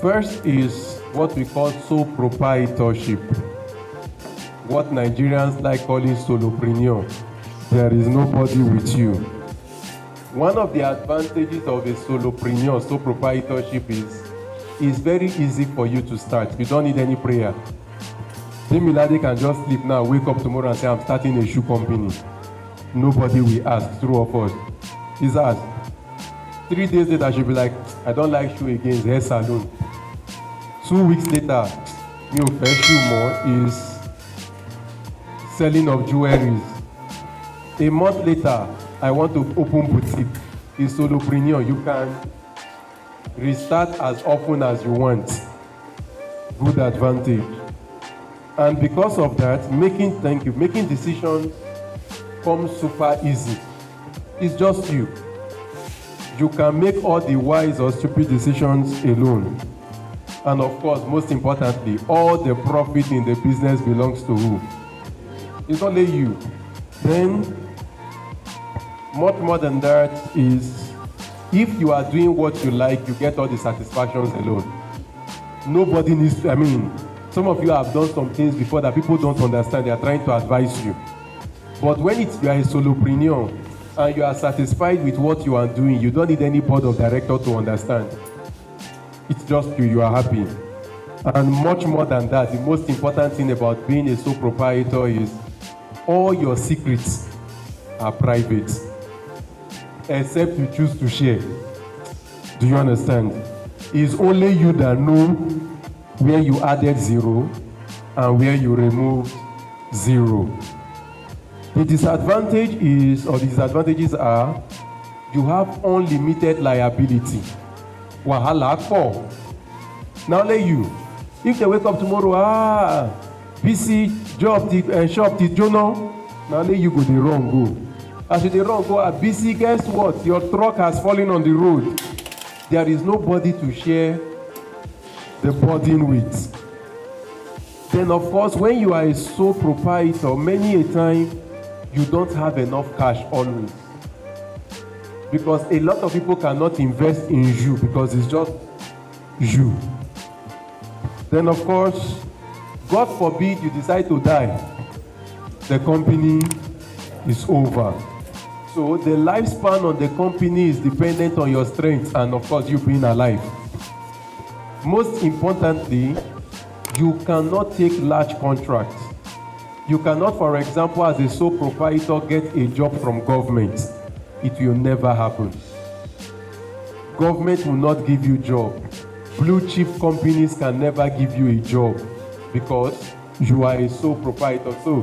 first is what we call sole proprietorship. What Nigerians like calling solopreneur. There is nobody with you. One of the advantages of a solopreneur, sole proprietorship is it's very easy for you to start. You don't need any prayer. Demilade can just sleep now, wake up tomorrow and say, I'm starting a shoe company. Nobody will ask, true or false. He's asked. 3 days later, she'll be like, I don't like shoe again, it's hair salon. 2 weeks later, your first shoe more is selling of jewelries. A month later, I want to open boutique. It's solopreneur. You can restart as often as you want. Good advantage. And because of that, making decisions comes super easy. It's just you. You can make all the wise or stupid decisions alone. And of course, most importantly, all the profit in the business belongs to who? It's only you. Then, much more than that is, if you are doing what you like, you get all the satisfactions alone. Nobody needs to, some of you have done some things before that people don't understand. They are trying to advise you. But when you are a solopreneur and you are satisfied with what you are doing, you don't need any board of director to understand. It's just you, you are happy. And much more than that, the most important thing about being a sole proprietor is all your secrets are private, except you choose to share. Do you understand? It's only you that know where you added 0 and where you removed 0. The disadvantages are you have unlimited liability. Wahala for. Now let you. If they wake up tomorrow, busy job, shop, journal. Now let you go the wrong go. As you the wrong go, busy. Guess what? Your truck has fallen on the road. There is nobody to share the burden with. Then, of course, when you are a sole proprietor, many a time you don't have enough cash always. Because a lot of people cannot invest in you because it's just you. Then, of course, God forbid you decide to die. The company is over. So the lifespan of the company is dependent on your strength and, of course, you being alive. Most importantly, you cannot take large contracts. You cannot, for example, as a sole proprietor, get a job from government. It will never happen. Government will not give you a job. Blue chip companies can never give you a job because you are a sole proprietor. So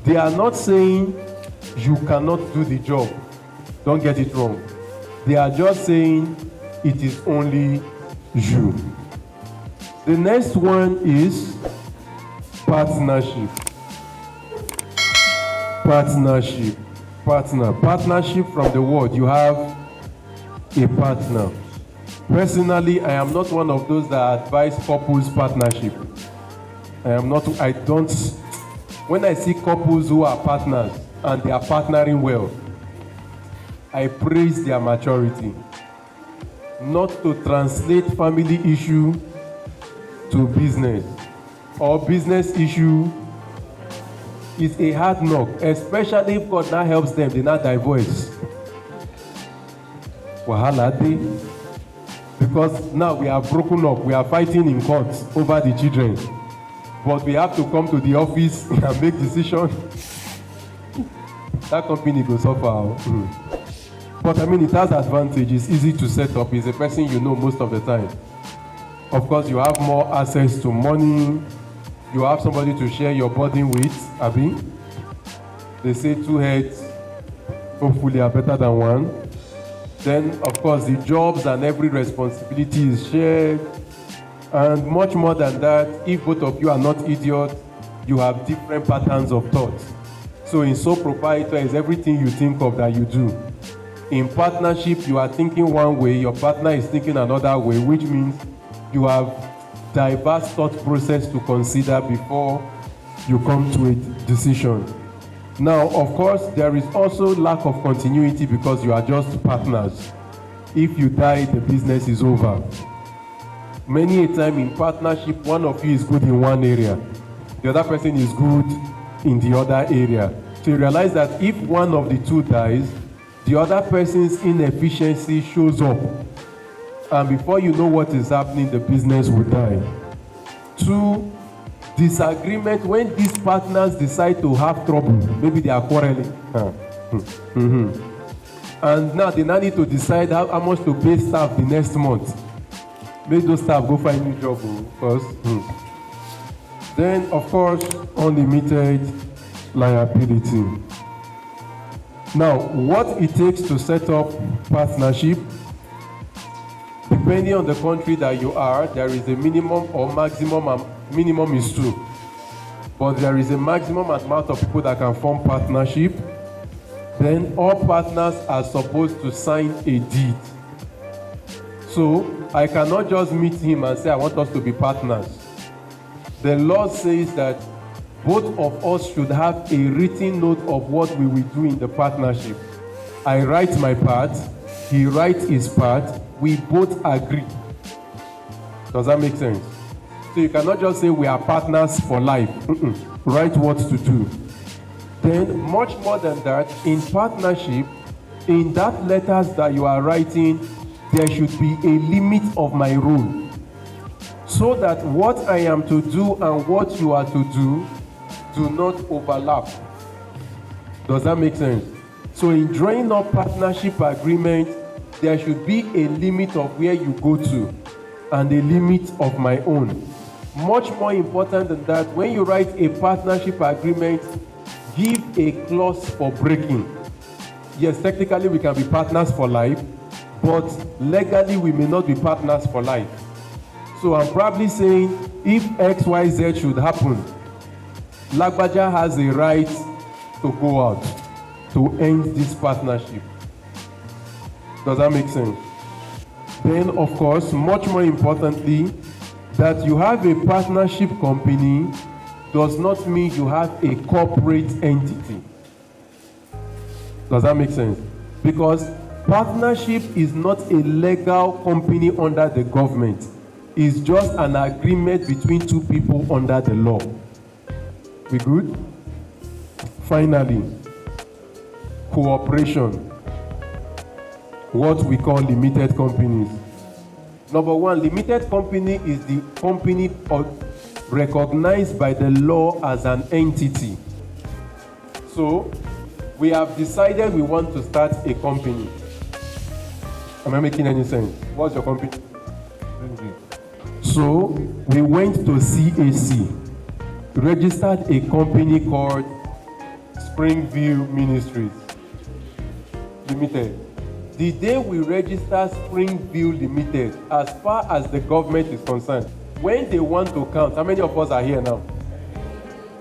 they are not saying you cannot do the job. Don't get it wrong. They are just saying it is only you. The next one is partnership. Partnership. Partnership from the word. You have a partner. Personally, I am not one of those that advise couples partnership. When I see couples who are partners and they are partnering well, I praise their maturity. Not to translate family issue to business or business issue is a hard knock, especially if God now helps them, they not divorce. Wahala dey. Because now we are broken up, we are fighting in court over the children. But we have to come to the office and make decisions. That company goes suffer. But it has advantages. It's easy to set up. It's a person you know most of the time. Of course, you have more access to money. You have somebody to share your burden with. Abi? They say 2 heads hopefully are better than one. Then, of course, the jobs and every responsibility is shared. And much more than that, if both of you are not idiots, you have different patterns of thought. So in sole proprietor is everything you think of that you do. In partnership, you are thinking one way, your partner is thinking another way, which means you have diverse thought process to consider before you come to a decision. Now, of course, there is also lack of continuity because you are just partners. If you die, the business is over. Many a time in partnership, one of you is good in one area, the other person is good in the other area. So you realize that if one of the two dies, the other person's inefficiency shows up. And before you know what is happening, the business will die. 2, disagreement. When these partners decide to have trouble, maybe they are quarreling. And now they now need to decide how much to pay staff the next month. Make those staff go find new job first. Then, of course, unlimited liability. Now, what it takes to set up partnership, depending on the country that you are, there is a minimum or maximum, and minimum is 2. But there is a maximum amount of people that can form partnership. Then all partners are supposed to sign a deed. So I cannot just meet him and say, I want us to be partners. The law says that both of us should have a written note of what we will do in the partnership. I write my part, he writes his part, we both agree. Does that make sense? So you cannot just say we are partners for life. Write what to do. Then, much more than that, in partnership, in that letters that you are writing, there should be a limit of my role. So that what I am to do and what you are to do not overlap. Does that make sense? So in drawing up partnership agreement, there should be a limit of where you go to and a limit of my own. Much more important than that, when you write a partnership agreement, give a clause for breaking. Yes, technically we can be partners for life, but legally we may not be partners for life. So I'm probably saying if XYZ should happen, Lagbaja has a right to go out to end this partnership. Does that make sense? Then, of course, much more importantly, that you have a partnership company does not mean you have a corporate entity. Does that make sense? Because partnership is not a legal company under the government. It's just an agreement between two people under the law. We good? Finally, cooperation. What we call limited companies. Number 1, limited company is the company recognized by the law as an entity. So, we have decided we want to start a company. Am I making any sense? What's your company? So, we went to CAC, registered a company called Springview Ministries Limited. The day we register Springview Limited, as far as the government is concerned, when they want to count, how many of us are here now?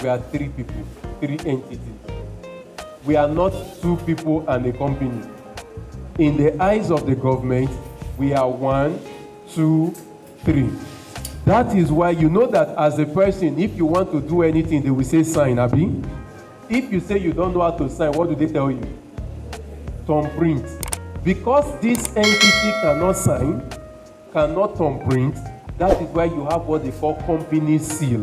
We are 3 people, 3 entities. We are not 2 people and a company. In the eyes of the government, we are 1, 2, 3. That is why you know that as a person, if you want to do anything, they will say sign, Abi. If you say you don't know how to sign, what do they tell you? Thumbprint. Because this entity cannot sign, cannot thumbprint, that is why you have what they call company seal.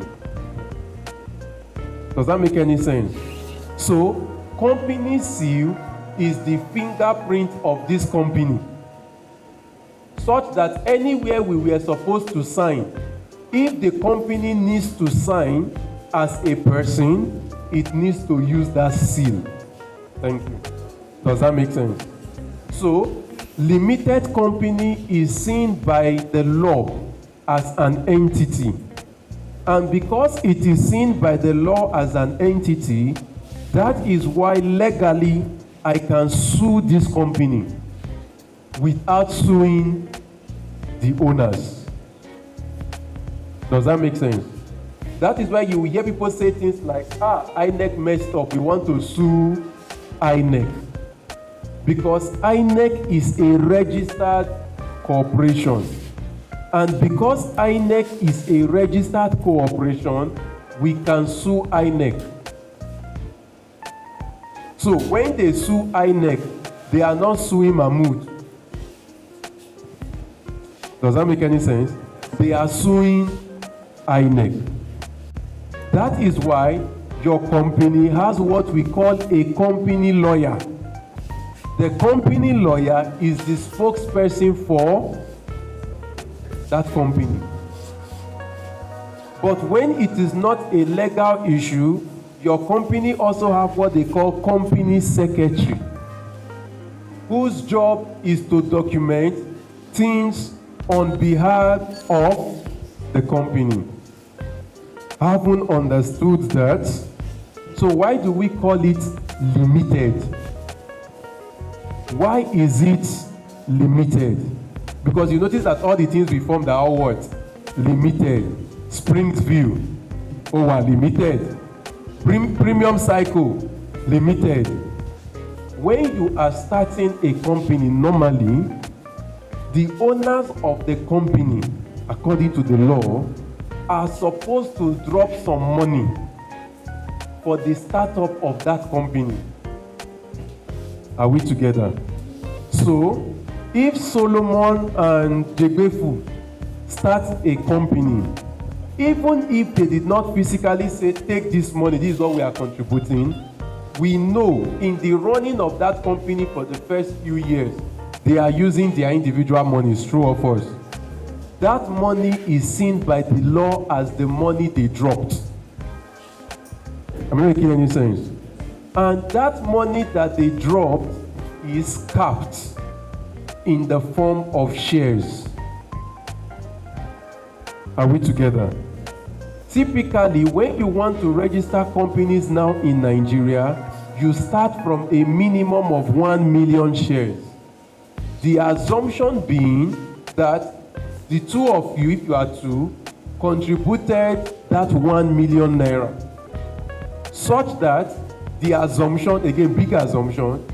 Does that make any sense? So, company seal is the fingerprint of this company, such that anywhere we were supposed to sign, if the company needs to sign as a person, it needs to use that seal. Thank you. Does that make sense? So, limited company is seen by the law as an entity. And because it is seen by the law as an entity, that is why legally I can sue this company without suing the owners. Does that make sense? That is why you will hear people say things like, INEC messed up, we want to sue INEC. Because INEC is a registered corporation. And because INEC is a registered corporation, we can sue INEC. So when they sue INEC, they are not suing Mahmoud. Does that make any sense? they are suing INEC. That is why your company has what we call a company lawyer. The company lawyer is the spokesperson for that company. But when it is not a legal issue, your company also have what they call company secretary, whose job is to document things on behalf of the company. Haven't understood that? So why do we call it limited? Why is it limited? Because you notice that all the things we formed are all what? Limited. Springville, limited. Premium cycle, limited. When you are starting a company, normally, the owners of the company, according to the law, are supposed to drop some money for the startup of that company. Are we together? So, if Solomon and Jegbefu start a company, even if they did not physically say, take this money, this is what we are contributing, we know in the running of that company for the first few years, they are using their individual monies, true or false? That money is seen by the law as the money they dropped. Am I making any sense? And that money that they dropped is capped in the form of shares. Are we together? Typically, when you want to register companies now in Nigeria, you start from a minimum of 1 million shares. The assumption being that the two of you, if you are two, contributed that 1 million naira. Such that the assumption, again, big assumption,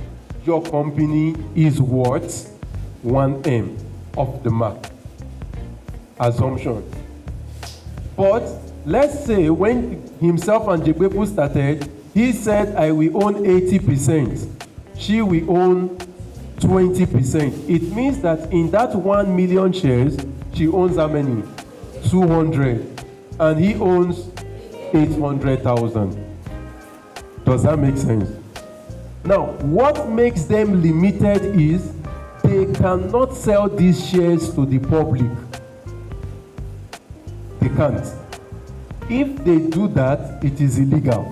your company is worth 1M of the mark. Assumption. But let's say when himself and Jegbefu started, he said, I will own 80%. She will own 20%. It means that in that 1 million shares, she owns how many? 200. And he owns 800,000. Does that make sense? Now, what makes them limited is they cannot sell these shares to the public. They can't. If they do that, it is illegal.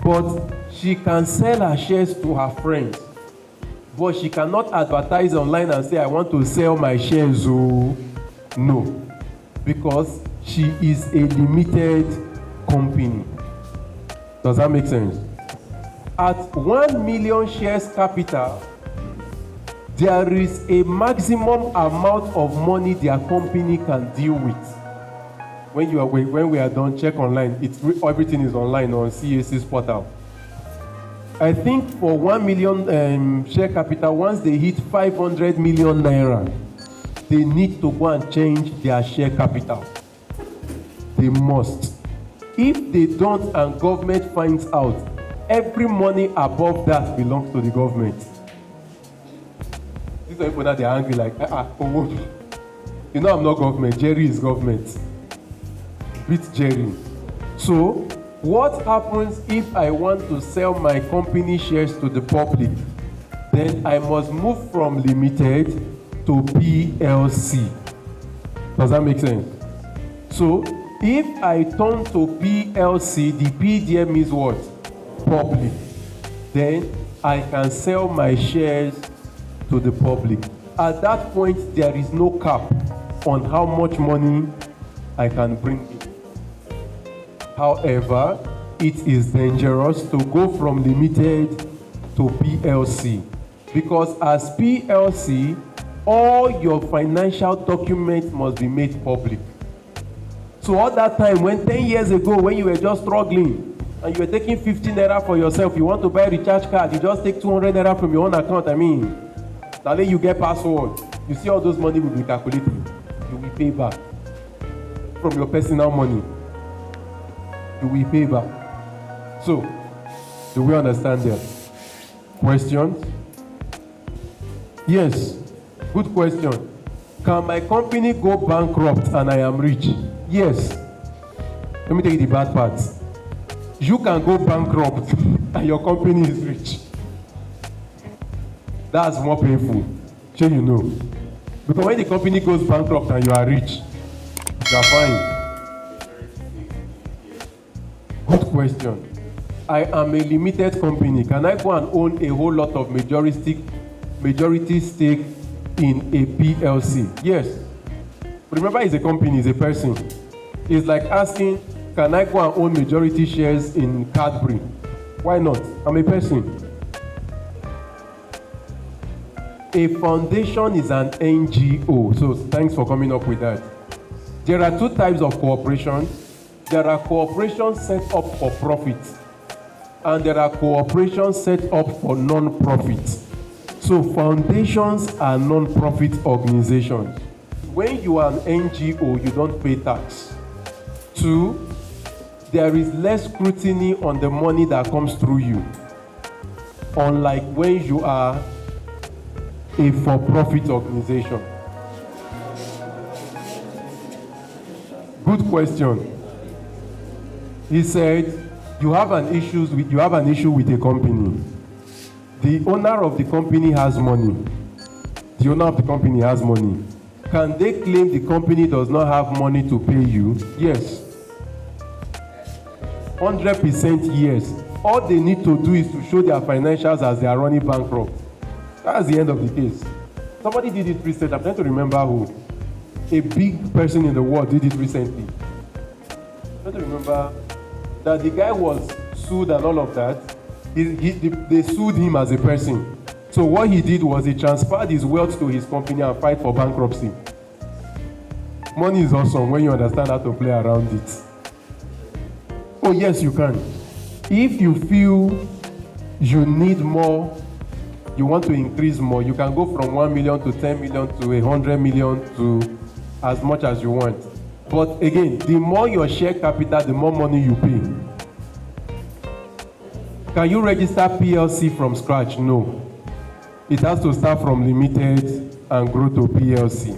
But she can sell her shares to her friends. But she cannot advertise online and say, I want to sell my shares. Oh, no. Because she is a limited company. Does that make sense? At 1 million shares capital, there is a maximum amount of money their company can deal with. When we are done, check online. Everything is online on CAC's portal. I think for 1 million share capital, once they hit 500 million naira, they need to go and change their share capital. They must. If they don't and government finds out, every money above that belongs to the government. These people that they're angry like, you know I'm not government, Jerry is government. Beat Jerry. So, what happens if I want to sell my company shares to the public? Then I must move from limited to PLC. Does that make sense? So, if I turn to PLC, the P there means what? Public. Then I can sell my shares to the public. At that point, there is no cap on how much money I can bring in. However, it is dangerous to go from limited to PLC, because as PLC, all your financial documents must be made public. So all that time, when 10 years ago, when you were just struggling and you were taking 15 naira for yourself, you want to buy a recharge card, you just take 200 naira from your own account. Now then you get password. You see all those money will be calculated. You will pay back from your personal money. You will pay back. So, do we understand that? Questions? Yes. Good question. Can my company go bankrupt and I am rich? Yes. Let me tell you the bad part. You can go bankrupt and your company is rich. That's more painful. Sure you know. Because when the company goes bankrupt and you are rich, you are fine. Good question. I am a limited company. Can I go and own a whole lot of majority stake in a PLC? Yes. Remember, it's a company, it's a person. It's like asking, can I go and own majority shares in Cadbury? Why not? I'm a person. A foundation is an NGO. So thanks for coming up with that. There are two types of cooperation. There are corporations set up for profit, and there are corporations set up for non-profit. So foundations are non-profit organizations. When you are an NGO, you don't pay tax. 2, there is less scrutiny on the money that comes through you, unlike when you are a for-profit organization. Good question. He said, you have an issue with a company. The owner of the company has money. The owner of the company has money. Can they claim the company does not have money to pay you? Yes. 100% yes. All they need to do is to show their financials as they are running bankrupt. That's the end of the case. Somebody did it recently. I'm trying to remember who. A big person in the world did it recently. I'm trying to remember that the guy was sued and all of that. They sued him as a person. So what he did was he transferred his wealth to his company and fight for bankruptcy. Money is awesome when you understand how to play around it. Oh yes, you can. If you feel you need more, you want to increase more, you can go from 1 million to 10 million to 100 million to as much as you want. But again, the more your share capital, the more money you pay. Can you register PLC from scratch? No. It has to start from limited and grow to PLC.